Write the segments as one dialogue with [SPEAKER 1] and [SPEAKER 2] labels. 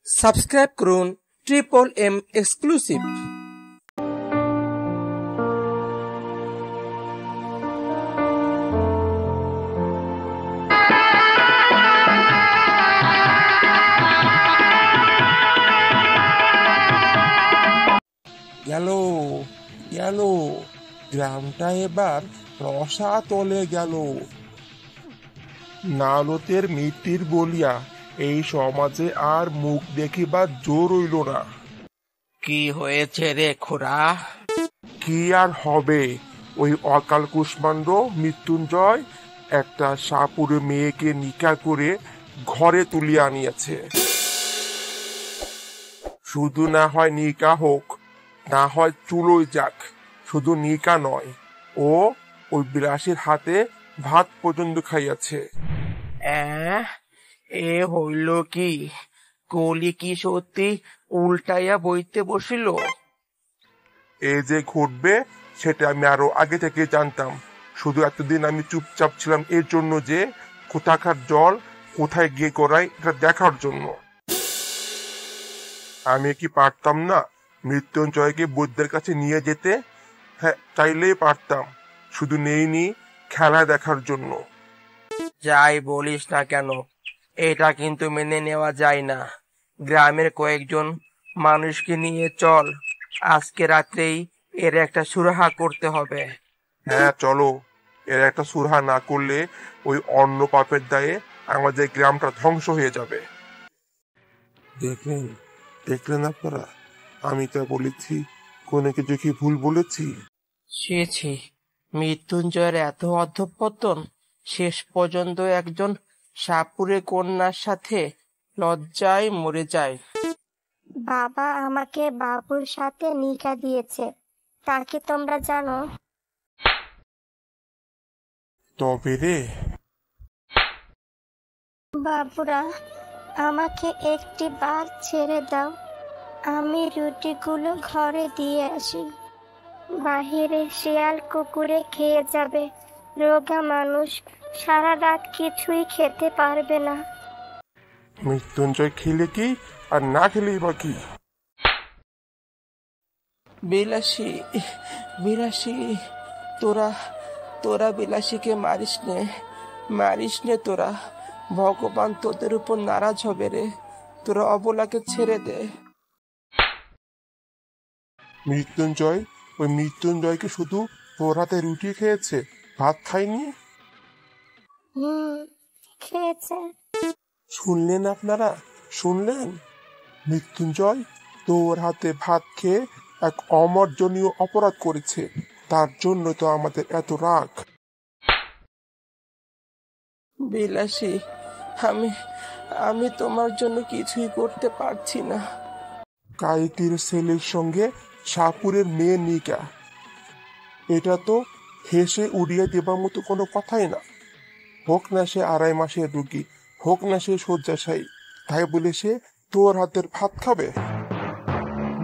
[SPEAKER 1] Subscribe করুন triple M exclusive.
[SPEAKER 2] গেল গেল গ্রামটা এবার রসাতলে গেল। নালতের মৃত্যুর বলিয়া এই সমাজে আর মুখ দেখিবার জোর রইল না।
[SPEAKER 1] কি হয়েছে রে খুড়া?
[SPEAKER 2] কি আর হবে, ওই অকাল কুষ্মাণ্ড মৃত্যুঞ্জয় একটা সাপুরে মেয়েকে নিকা করে ঘরে তুলিয়া আনিয়াছে। শুধু না হয় নিকা হোক, না হয় চুলোই যাক, শুধু নিকা নয়, ও ওই বিলাসীর হাতে ভাত পর্যন্ত খাইয়াছে।
[SPEAKER 1] এ হইল কি? কলি কি সত্যি উল্টাইয়া বইতে বসিল?
[SPEAKER 2] এই যে ঘটবে সেটা আমি আরো আগে থেকে জানতাম, শুধু এতদিন আমি চুপচাপ ছিলাম এর জন্য যে কোথাকার জল কোথায় গিয়ে গড়ায় এটা দেখার জন্য। আমি কি পারতাম না মৃত্যুঞ্জয়কে বৈদ্যের কাছে নিয়ে যেতে? হ্যাঁ, চাইলেই পারতাম, শুধু নেইনি খেলা দেখার জন্য।
[SPEAKER 1] যাই বলিস না কেন, এটা কিন্তু মেনে নেওয়া যায় না। গ্রামের কয়েকজন মানুষকে নিয়ে চল, আজকে রাত্রেই এর একটা সুরাহা করতে হবে।
[SPEAKER 2] হ্যাঁ চলো, এর একটা সুরাহা না করলে ওই অন্য পাপের দায়ে আমাদের গ্রামটা ধ্বংস হয়ে যাবে। দেখলেন দেখলেন আপনারা, আমি তা বলেছি, কোনো কিছু কি ভুল বলেছি?
[SPEAKER 1] ছি, মৃত্যুঞ্জয়ের এত অধঃপতন! শেষ পর্যন্ত একজন সাপুরে কন্যার সাথে লজ্জায় মরে যায়।
[SPEAKER 3] বাবা আমাকে বাবুর সাথে নিকা দিয়েছে, তা কি তোমরা জানো?
[SPEAKER 2] তবে রে
[SPEAKER 3] বাবুরা, আমাকে একটি বার ছেড়ে দাও, আমি রুটিগুলো ঘরে দিয়ে আসি। বাহিরে শিয়াল কুকুরে খেয়ে যাবে, রোগা মানুষ সারা রাত কিছুই খেতে পারবে না।
[SPEAKER 2] মৃত্যুঞ্জয় খেলে কি আর না খেলেই বা কি?
[SPEAKER 1] বিলাসী, বিলাসী, তোরা তোরা বিলাসীকে মারিস নে তোরা। ভগবান তোদের উপর নারাজ হবে রে, তোরা অবলাকে ছেড়ে দে।
[SPEAKER 2] মৃত্যুঞ্জয়, ওই মৃত্যুঞ্জয়কে শুধু তোর হাতে রুটি খেয়েছে, ভাত খায়নি?
[SPEAKER 3] খেয়েছে।
[SPEAKER 2] শুনলেন আপনারা, শুনলেন? মৃত্যুঞ্জয় তোর হাতে ভাত খেয়ে এক অমার্জনীয় অপরাধ করেছে, তার জন্য তো আমাদের এত রাগ।
[SPEAKER 1] বিলাসী, আমি তোমার জন্য কিছুই করতে পারছি না।
[SPEAKER 2] কাইতির ছেলের সঙ্গে সাপুরের মেয়ে নিকা, এটা তো হেসে উড়িয়ে দেবার মতো কোনো কথাই না। হোক না সে 2.5 মাসের রুগী, হোক না সে শয্যাশায়ী, তাই বলে সে তোর হাতের ভাত খাবে?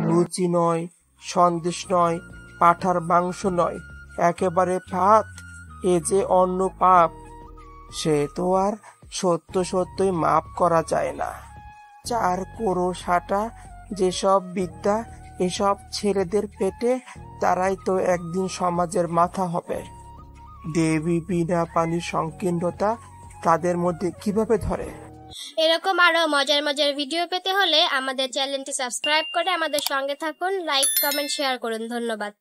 [SPEAKER 1] লুচি নয়, সন্দেশ নয়, পাঁঠার মাংস নয়, একেবারে ভাত। এ যে অন্য পাপ, সে তো আর সত্যই মাপ করা যায় না। 4 কোড়ো সাটা যেসব বিদ্যা এসব ছেলেদের পেটে, তারাই তো একদিন সমাজের মাথা হবে। দেবী বিনা পানির সংকীর্ণতা তাদের মধ্যে কিভাবে ধরে?
[SPEAKER 4] এরকম আরো মজার মজার ভিডিও পেতে হলে আমাদের চ্যানেলটি সাবস্ক্রাইব করে আমাদের সঙ্গে থাকুন। লাইক, কমেন্ট, শেয়ার করুন। ধন্যবাদ।